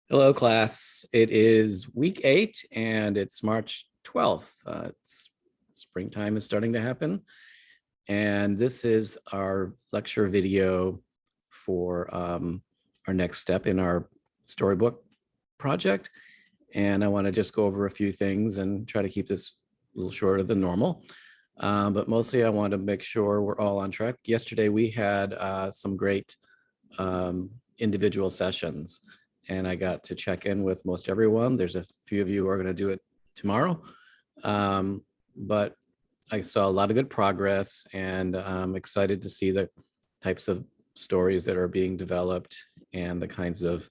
Hello, class. It is week 8 and it's March 12th. Springtime is starting to happen. And this is our lecture video for our next step in our storybook project. And I want to just go over a few things and try to keep this a little shorter than normal. But mostly I want to make sure we're all on track. Yesterday we had some great individual sessions, and I got to check in with most everyone. There's a few of you who are going to do it tomorrow, but I saw a lot of good progress, and I'm excited to see the types of stories that are being developed and the kinds of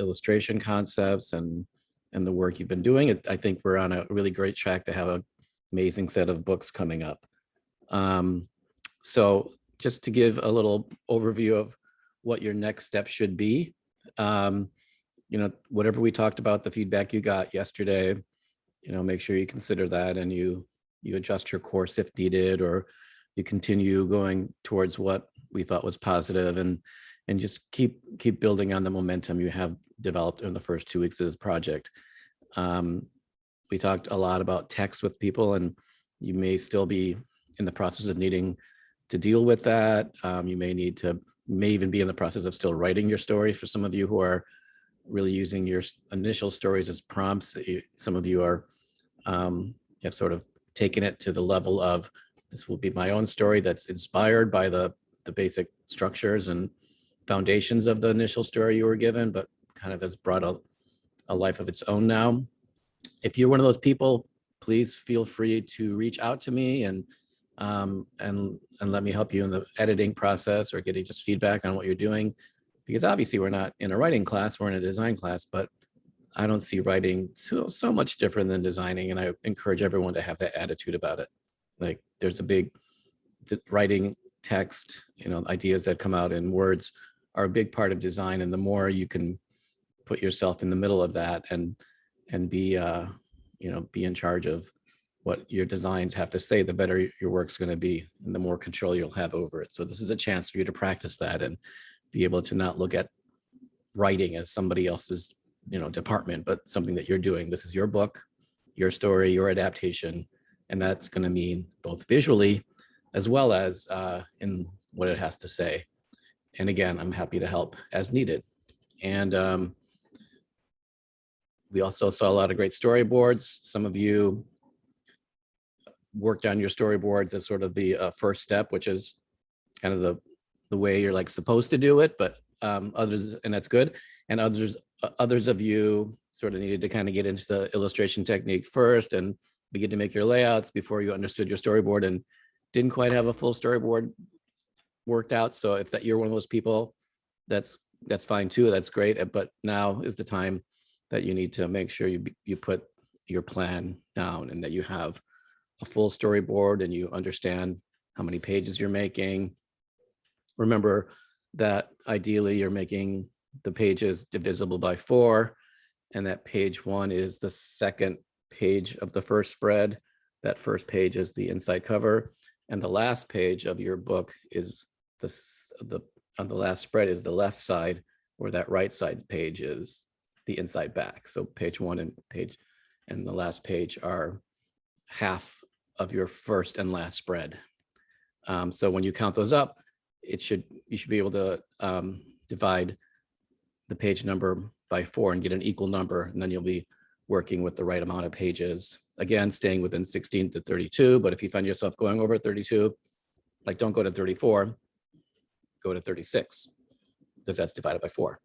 illustration concepts and the work you've been doing. I think we're on a really great track to have an amazing set of books coming up. So just to give a little overview of what your next step should be, whatever we talked about, the feedback you got yesterday, make sure you consider that and you adjust your course if needed, or you continue going towards what we thought was positive, and just keep building on the momentum you have developed in the first 2 weeks of this project. We talked a lot about text with people, and you may still be in the process of needing to deal with that. You may even be in the process of still writing your story. For some of you who are really using your initial stories as prompts, some of you have sort of taken it to the level of, this will be my own story that's inspired by the basic structures and foundations of the initial story you were given, but kind of has brought a life of its own now. If you're one of those people, please feel free to reach out to me and let me help you in the editing process, or getting just feedback on what you're doing, because obviously we're not in a writing class, we're in a design class, but I don't see writing so much different than designing, and I encourage everyone to have that attitude about it. Like, there's a big writing text, ideas that come out in words are a big part of design, and the more you can put yourself in the middle of that and be be in charge of what your designs have to say, the better your work's going to be, and the more control you'll have over it. So this is a chance for you to practice that and be able to not look at writing as somebody else's department, but something that you're doing. This is your book, your story, your adaptation, and that's going to mean both visually as well as in what it has to say. And again, I'm happy to help as needed. And we also saw a lot of great storyboards. Some of you worked on your storyboards as sort of the first step, which is kind of the way you're like supposed to do it, but others, and that's good. And others of you sort of needed to kind of get into the illustration technique first and begin to make your layouts before you understood your storyboard, and didn't quite have a full storyboard worked out. So if you're one of those people, that's fine too. That's great. But now is the time that you need to make sure you put your plan down, and that you have a full storyboard and you understand how many pages you're making. Remember that ideally you're making the pages divisible by 4, and that page 1 is the second page of the first spread. That first page is the inside cover, and the last page of your book is on the last spread is the left side, where that right side page is the inside back. So page 1 and the last page are half of your first and last spread. So when you count those up, you should be able to divide the page number by 4 and get an equal number, and then you'll be working with the right amount of pages. Again, staying within 16 to 32, but if you find yourself going over 32, like, don't go to 34, go to 36, because that's divided by 4.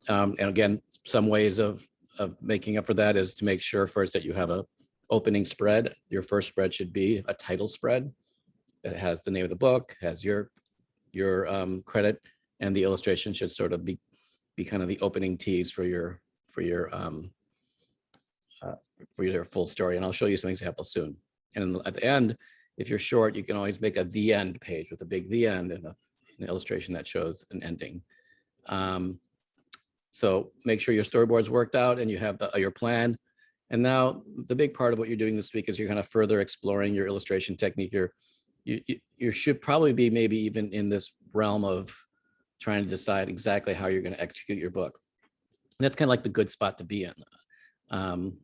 And again, some ways of making up for that is to make sure first that you have a opening spread. Your first spread should be a title spread that has the name of the book, has your credit, and the illustration should sort of be kind of the opening tease for your full story. And I'll show you some examples soon. And at the end, if you're short, you can always make a the end page with a big the end and an illustration that shows an ending. So make sure your storyboard's worked out and you have your plan. And now the big part of what you're doing this week is you're kind of further exploring your illustration technique. You should probably be maybe even in this realm of trying to decide exactly how you're going to execute your book. And that's kind of like the good spot to be in.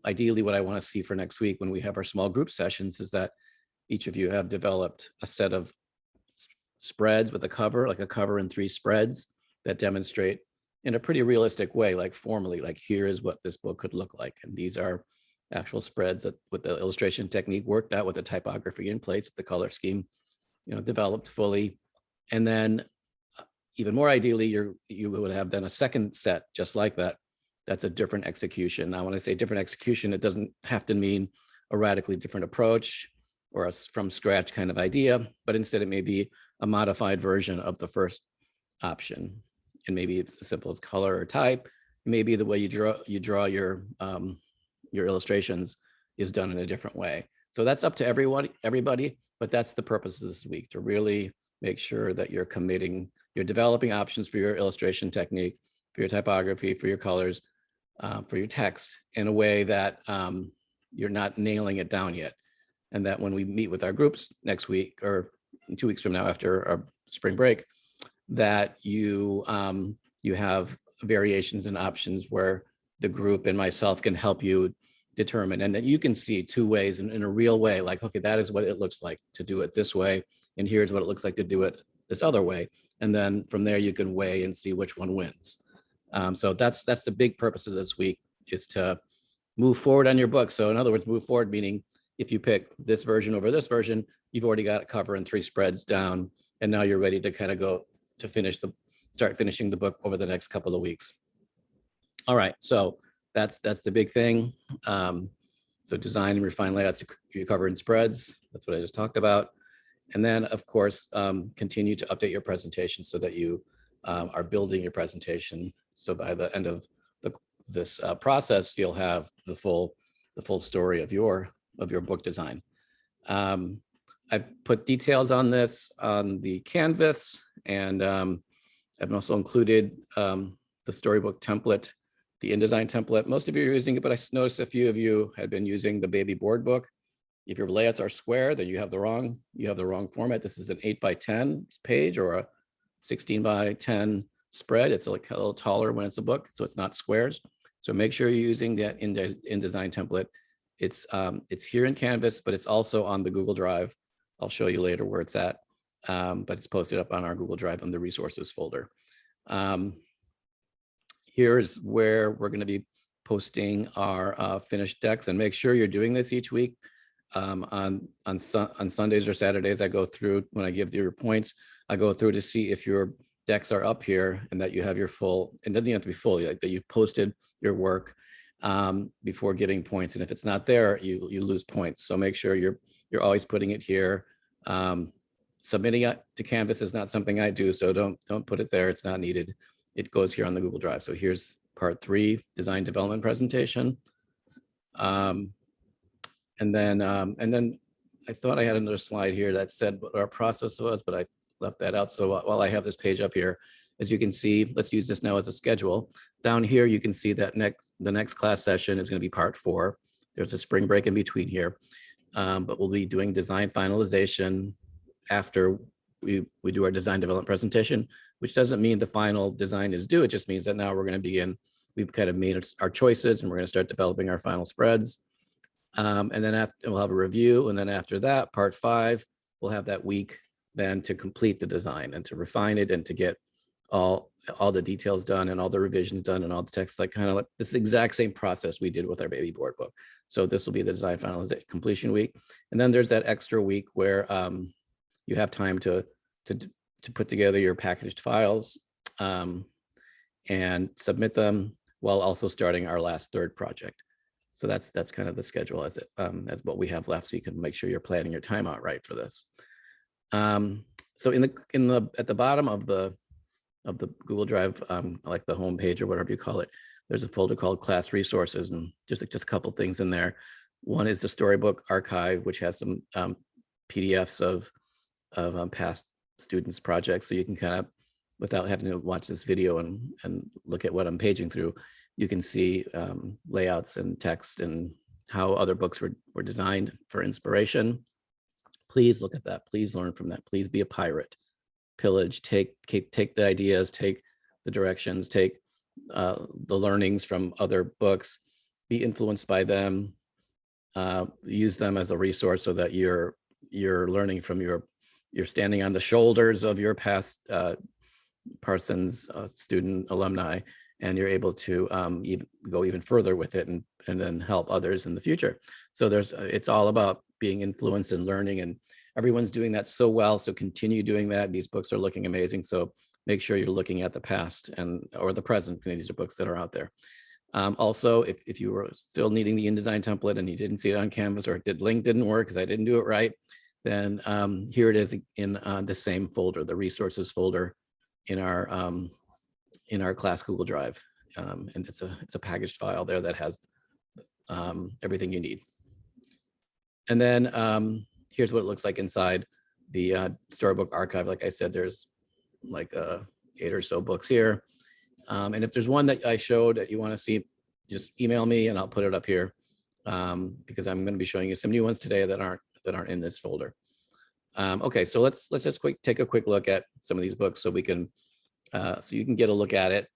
Ideally, what I want to see for next week when we have our small group sessions is that each of you have developed a set of spreads with a cover, like a cover and 3 spreads that demonstrate in a pretty realistic way, like formally, like here is what this book could look like. And these are actual spreads that with the illustration technique worked out, with the typography in place, the color scheme, developed fully. And then even more ideally, you would have then a second set just like that. That's a different execution. Now, when I say different execution, it doesn't have to mean a radically different approach or a from scratch kind of idea, but instead it may be a modified version of the first option. And maybe it's as simple as color or type. Maybe the way you draw your illustrations is done in a different way. So that's up to everybody, but that's the purpose of this week, to really make sure that you're developing options for your illustration technique, for your typography, for your colors, for your text in a way that you're not nailing it down yet. And that when we meet with our groups next week or 2 weeks from now after our spring break, that you have variations and options where the group and myself can help you determine, and that you can see 2 ways in a real way, like, okay, that is what it looks like to do it this way, and here's what it looks like to do it this other way. And then from there you can weigh and see which one wins. So that's the big purpose of this week, is to move forward on your book. So in other words, move forward, meaning if you pick this version over this version, you've already got a cover and 3 spreads down, and now you're ready to kind of go to start finishing the book over the next couple of weeks. All right, so that's the big thing. So design and refine layouts, you cover in spreads. That's what I just talked about. And then, of course, continue to update your presentation so that you are building your presentation. So by the end of this process, you'll have the full story of your book design. I've put details on this on the canvas, and I've also included the storybook template, the InDesign template. Most of you are using it, but I noticed a few of you had been using the baby board book. If your layouts are square, then you have the wrong format. This is an 8x10 page or a 16x10 spread. It's like a little taller when it's a book, so it's not squares. So make sure you're using that InDesign template. It's here in Canvas, but it's also on the Google Drive. I'll show you later where it's at, but it's posted up on our Google Drive in the resources folder. Here is where we're going to be posting our finished decks, and make sure you're doing this each week. On Sundays or Saturdays, I go through, when I give you your points, I go through to see if your decks are up here and that you have your full, and it doesn't have to be full, like that you've posted your work before giving points. And if it's not there, you lose points. So make sure you're always putting it here. Submitting it to Canvas is not something I do, so don't put it there. It's not needed. It goes here on the Google Drive. So here's part 3, design development presentation. And then I thought I had another slide here that said what our process was, but I left that out. So while I have this page up here, as you can see, let's use this now as a schedule. Down here, you can see that the next class session is going to be part 4. There's a spring break in between here, but we'll be doing design finalization after we do our design development presentation, which doesn't mean the final design is due. It just means that now we're going to begin. We've kind of made our choices, and we're going to start developing our final spreads. And then we'll have a review. And then after that, part 5, we'll have that week then to complete the design and to refine it and to get all the details done and all the revisions done and all the text, like kind of like this exact same process we did with our baby board book. So this will be the design finalization completion week. And then there's that extra week where you have time to put together your packaged files and submit them, while also starting our last third project. So that's kind of the schedule as what we have left. So you can make sure you're planning your time out right for this. So at the bottom of the Google Drive, like the home page or whatever you call it, there's a folder called Class Resources, and just a couple things in there. One is the Storybook Archive, which has some PDFs of past students' projects, so you can kind of, without having to watch this video and look at what I'm paging through, you can see layouts and text and how other books were designed for inspiration. Please look at that. Please learn from that. Please be a pirate. Pillage, take the ideas, take the directions, take the learnings from other books, be influenced by them, use them as a resource so that you're learning from you're standing on the shoulders of your past Parsons student alumni, and you're able to go even further with it and then help others in the future. So it's all about being influenced and learning, and everyone's doing that so well. So continue doing that. These books are looking amazing. So make sure you're looking at the past or the present. These are books that are out there. Also, if you were still needing the InDesign template and you didn't see it on Canvas, or the link didn't work because I didn't do it right, then here it is in the same folder, the resources folder in our class Google Drive. And it's a packaged file there that has everything you need. And then here's what it looks like inside the Storybook archive. Like I said, there's like 8 or so books here. And if there's one that I showed that you want to see, just email me and I'll put it up here, because I'm going to be showing you some new ones today that aren't in this folder. Okay, so let's just take a quick look at some of these books so we can so you can get a look at it,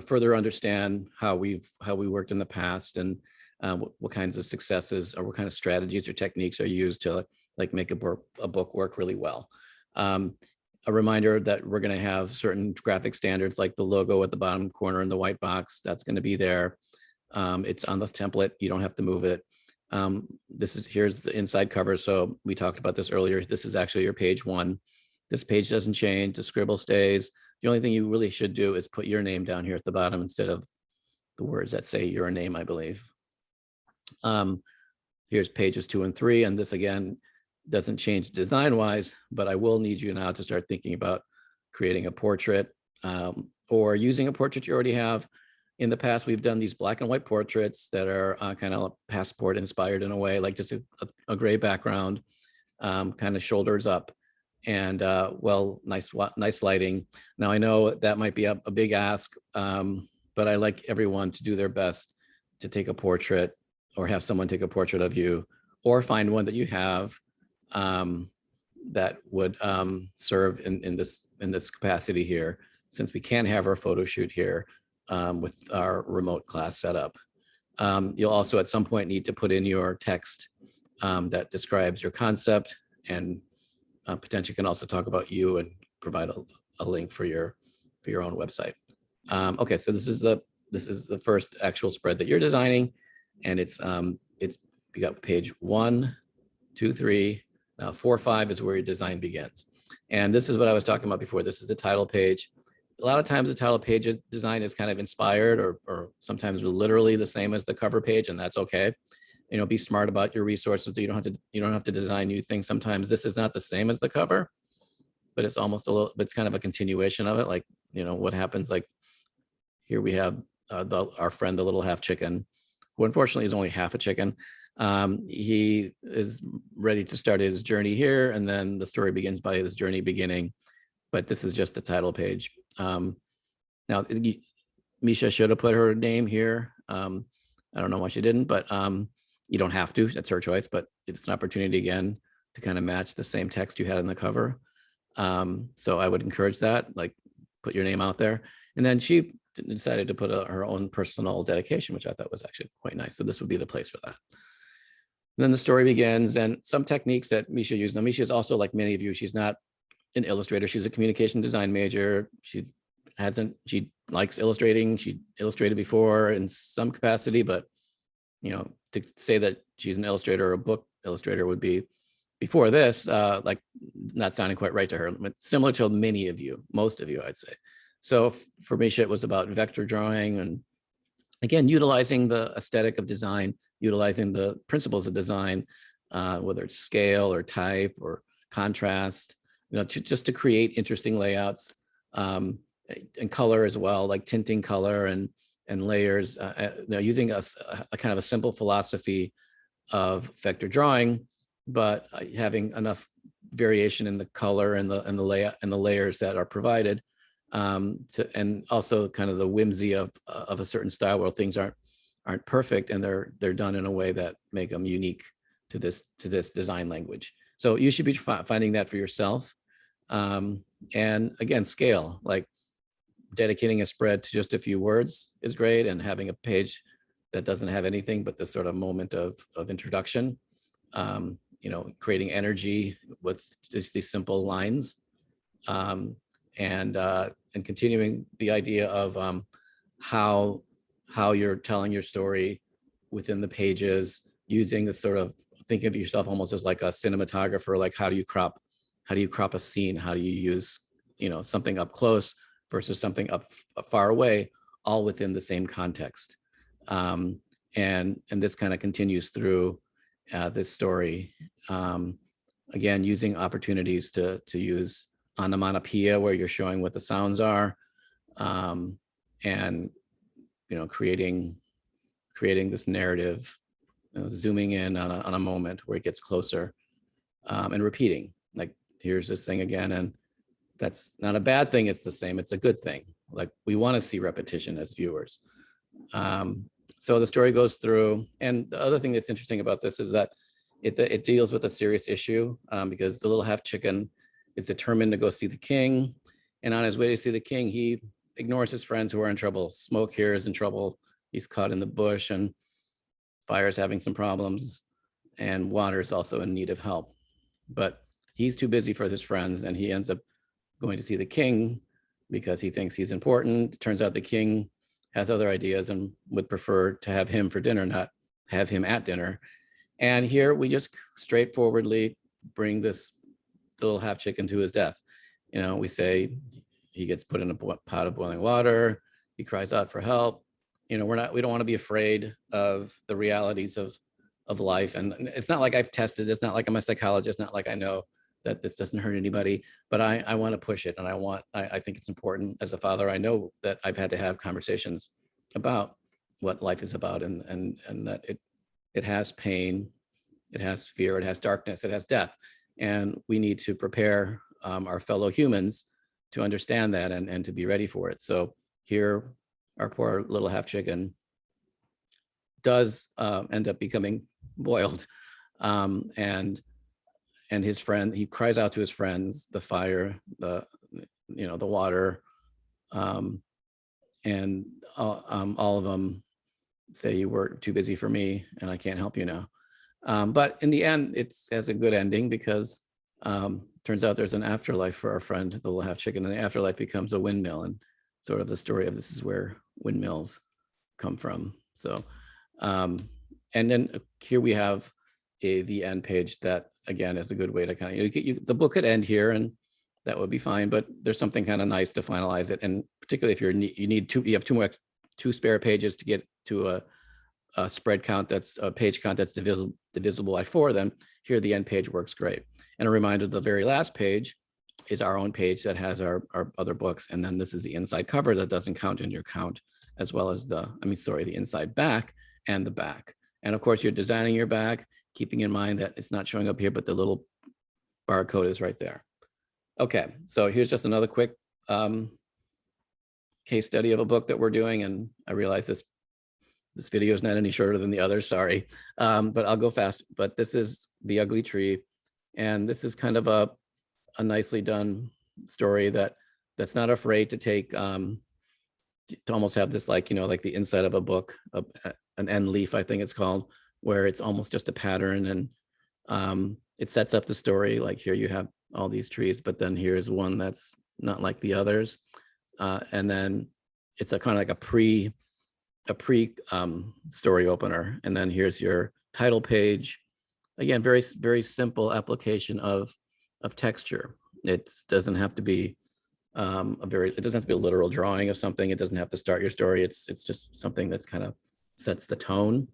further understand how we worked in the past, and what kinds of successes or what kind of strategies or techniques are used to like make a book work really well. A reminder that we're going to have certain graphic standards, like the logo at the bottom corner in the white box. That's going to be there. It's on the template. You don't have to move it. Here's the inside cover. So we talked about this earlier. This is actually your page 1. This page doesn't change. The scribble stays. The only thing you really should do is put your name down here at the bottom instead of the words that say your name, I believe. Here's pages 2 and 3. And this, again, doesn't change design-wise, but I will need you now to start thinking about creating a portrait or using a portrait you already have. In the past, we've done these black and white portraits that are kind of passport inspired in a way, like just a gray background, kind of shoulders up, and nice lighting. Now I know that might be a big ask, but I like everyone to do their best to take a portrait or have someone take a portrait of you, or find one that you have that would serve in this capacity here, since we can have our photo shoot here with our remote class setup. You'll also at some point need to put in your text that describes your concept, and potentially can also talk about you and provide a link for your own website. Okay, so this is the first actual spread that you're designing, and you got page 1, 2, 3. Now 4, 5 is where your design begins. And this is what I was talking about before. This is the title page. A lot of times the title page design is kind of inspired or sometimes literally the same as the cover page, and that's okay. Be smart about your resources. You don't have to design new things. Sometimes this is not the same as the cover, but it's almost it's kind of a continuation of it. Like, what happens, like here we have our friend, the little half chicken, who unfortunately is only half a chicken. He is ready to start his journey here, and then the story begins by his journey beginning. But this is just the title page. Now, Misha should have put her name here. I don't know why she didn't, but you don't have to. That's her choice, but it's an opportunity again to kind of match the same text you had in the cover. So I would encourage that, like put your name out there. And then she decided to put her own personal dedication, which I thought was actually quite nice. So this would be the place for that. And then the story begins, and some techniques that Misha used. Now, Misha is also, like many of you, she's not an illustrator. She's a communication design major. She likes illustrating. She illustrated before in some capacity, but to say that she's an illustrator or a book illustrator would be, before this, like not sounding quite right to her, but similar to many of you, most of you, I'd say. So for Misha, it was about vector drawing, and again, utilizing the aesthetic of design, utilizing the principles of design, whether it's scale or type or contrast, just to create interesting layouts, and color as well, like tinting color and layers, using a kind of a simple philosophy of vector drawing, but having enough variation in the color and the layout and the layers that are provided, and also kind of the whimsy of a certain style where things aren't perfect, and they're done in a way that make them unique to this design language. So you should be finding that for yourself. And again, scale, like dedicating a spread to just a few words is great, and having a page that doesn't have anything but this sort of moment of introduction, creating energy with just these simple lines, um, and continuing the idea of how you're telling your story within the pages, using the sort of, think of yourself almost as like a cinematographer, like how do you crop a scene? How do you use, something up close versus something up far away, all within the same context. And this kind of continues through this story. Again, using opportunities to use onomatopoeia where you're showing what the sounds are, and creating this narrative, zooming in on a moment where it gets closer, and repeating, like, here's this thing again, and that's not a bad thing. It's the same. It's a good thing. Like, we want to see repetition as viewers. So the story goes through, and the other thing that's interesting about this is that it deals with a serious issue, because the little half chicken is determined to go see the king, and on his way to see the king, he ignores his friends who are in trouble. Smoke here is in trouble. He's caught in the bush, and Fire's having some problems, and Water's also in need of help. But he's too busy for his friends, and he ends up going to see the king because he thinks he's important. It turns out the king has other ideas and would prefer to have him for dinner, not have him at dinner. And here we just straightforwardly bring this little half chicken to his death. We say he gets put in a pot of boiling water. He cries out for help. We don't want to be afraid of the realities of life. And it's not like I've tested. It's not like I'm a psychologist. Not like I know that this doesn't hurt anybody, but I want to push it. And I think it's important as a father. I know that I've had to have conversations about what life is about, and that it has pain, it has fear, it has darkness, it has death. And we need to prepare our fellow humans to understand that and to be ready for it. So here, our poor little half chicken does end up becoming boiled. And his friend, he cries out to his friends, the fire, the water, and all of them say, you were too busy for me and I can't help you now. But in the end, it has a good ending, because turns out there's an afterlife for our friend, the little half chicken, and the afterlife becomes a windmill, and sort of the story of this is where windmills come from. So, and then here we have the end page that, again, is a good way to kind of, the book could end here and that would be fine, but there's something kind of nice to finalize it. And particularly if you have two spare pages to get to a spread count, that's a page count that's divisible by 4, then here the end page works great. And a reminder, the very last page is our own page that has our other books. And then this is the inside cover that doesn't count in your count, as well as the inside back and the back. And of course, you're designing your back, keeping in mind that it's not showing up here, but the little barcode is right there. Okay, so here's just another quick case study of a book that we're doing. And I realize this video is not any shorter than the others, sorry, but I'll go fast. But this is The Ugly Tree. And this is kind of a nicely done story that's not afraid to take, to almost have this, like the inside of a book, an end leaf, I think it's called, where it's almost just a pattern, and it sets up the story. Like, here you have all these trees, but then here's one that's not like the others, and then it's a kind of like a pre story opener, and then here's your title page. Again, very, very simple application of texture. It doesn't have to be it doesn't have to be a literal drawing of something. It doesn't have to start your story. It's just something that's kind of sets the tone.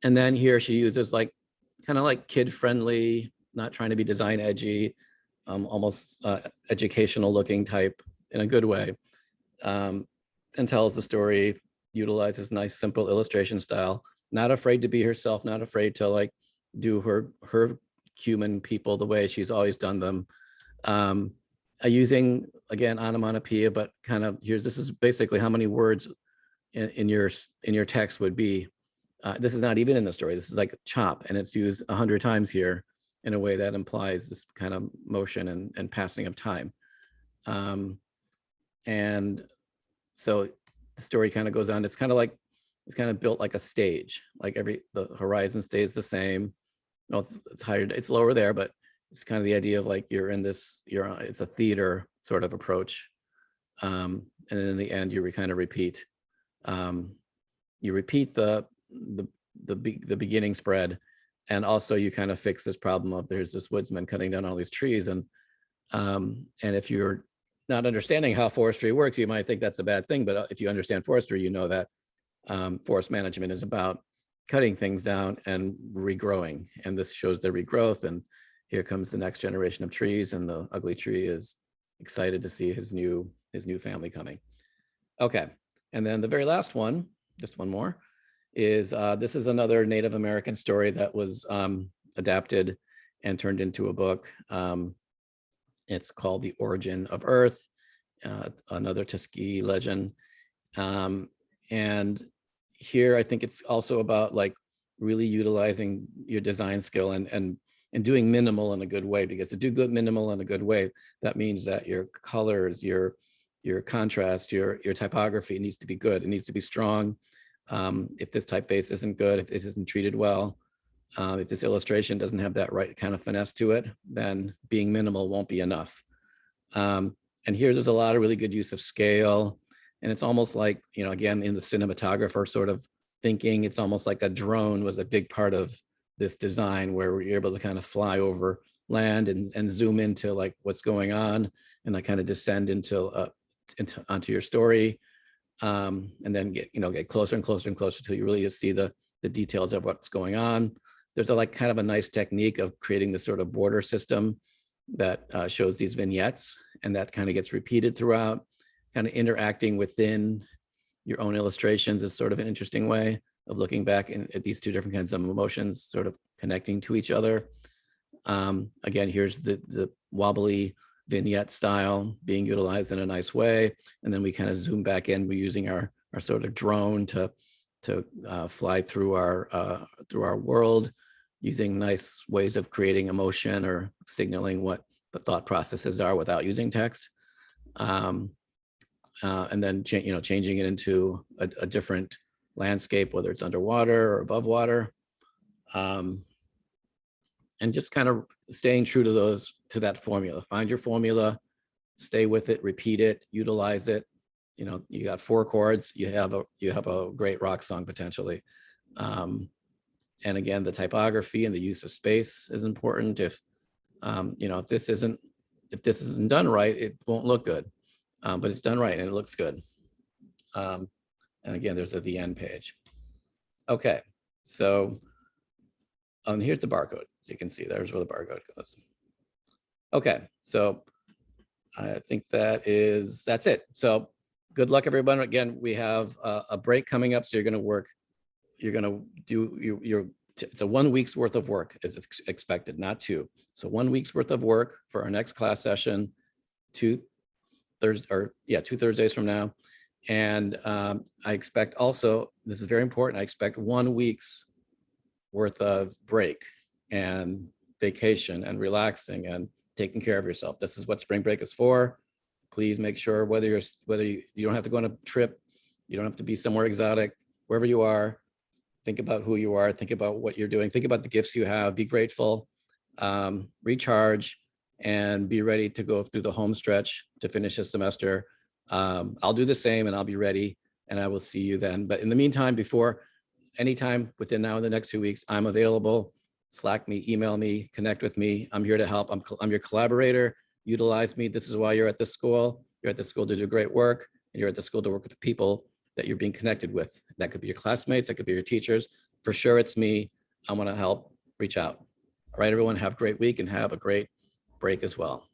And then here she uses kind of like kid-friendly, not trying to be design edgy, almost educational looking type in a good way, and tells the story, utilizes nice, simple illustration style, not afraid to be herself, not afraid to do her human people the way she's always done them. Using, again, onomatopoeia, but kind of this is basically how many words in your text would be. This is not even in the story. This is like chop, and it's used 100 times here in a way that implies this kind of motion and passing of time. And so the story kind of goes on. It's kind of built like a stage, like the horizon stays the same. No, it's higher, it's lower there, but it's kind of the idea of like it's a theater sort of approach. And then in the end, you kind of repeat. You repeat the beginning spread, and also you kind of fix this problem of there's this woodsman cutting down all these trees, and if you're not understanding how forestry works, you might think that's a bad thing, but if you understand forestry, you know that forest management is about cutting things down and regrowing, and this shows the regrowth, and here comes the next generation of trees, and the ugly tree is excited to see his new family coming. Okay, and then the very last one, just one more, is this is another Native American story that was adapted and turned into a book. It's called The Origin of Earth, another Tuskegee legend. And here I think it's also about like really utilizing your design skill and doing minimal in a good way, because to do good minimal in a good way, that means that your colors, your contrast, your typography needs to be good. It needs to be strong. If this typeface isn't good, if it isn't treated well, if this illustration doesn't have that right kind of finesse to it, then being minimal won't be enough. And here there's a lot of really good use of scale. And it's almost like, again, in the cinematographer sort of thinking, it's almost like a drone was a big part of this design, where we're able to kind of fly over land and zoom into like what's going on, and like kind of descend onto your story, and then get closer and closer and closer till you really see the details of what's going on. There's a kind of a nice technique of creating this sort of border system that shows these vignettes, and that kind of gets repeated throughout. Kind of interacting within your own illustrations is sort of an interesting way of looking back at these two different kinds of emotions, sort of connecting to each other. Again, here's the wobbly vignette style being utilized in a nice way. And then we kind of zoom back in. We're using our sort of drone to fly through our world, using nice ways of creating emotion or signaling what the thought processes are without using text. And then changing it into a different landscape, whether it's underwater or above water, and just kind of staying true to that formula. Find your formula, stay with it, repeat it, utilize it. You got 4 chords, you have a great rock song potentially. And again, the typography and the use of space is important. If this isn't done right, it won't look good. But it's done right and it looks good. And again, there's the end page. Okay, so here's the barcode. As you can see, there's where the barcode goes. Okay, so I think that's it. So good luck, everyone. Again, we have a break coming up, so you're going to do it's a 1 week's worth of work is expected, not 2. So 1 week's worth of work for our next class session, 2 Thursdays from now. And I expect also, this is very important, I expect 1 week's worth of break and vacation and relaxing and taking care of yourself. This is what spring break is for. Please make sure whether you don't have to go on a trip, you don't have to be somewhere exotic, wherever you are, think about who you are, think about what you're doing, think about the gifts you have, be grateful, recharge, and be ready to go through the home stretch to finish this semester. I'll do the same, and I'll be ready, and I will see you then. But in the meantime, anytime within now and the next 2 weeks, I'm available. Slack me, email me, connect with me. I'm here to help. I'm your collaborator. Utilize me. This is why you're at this school. You're at the school to do great work, and you're at the school to work with the people that you're being connected with. That could be your classmates, that could be your teachers. For sure, it's me. I want to help. Reach out. All right, everyone, have a great week and have a great break as well.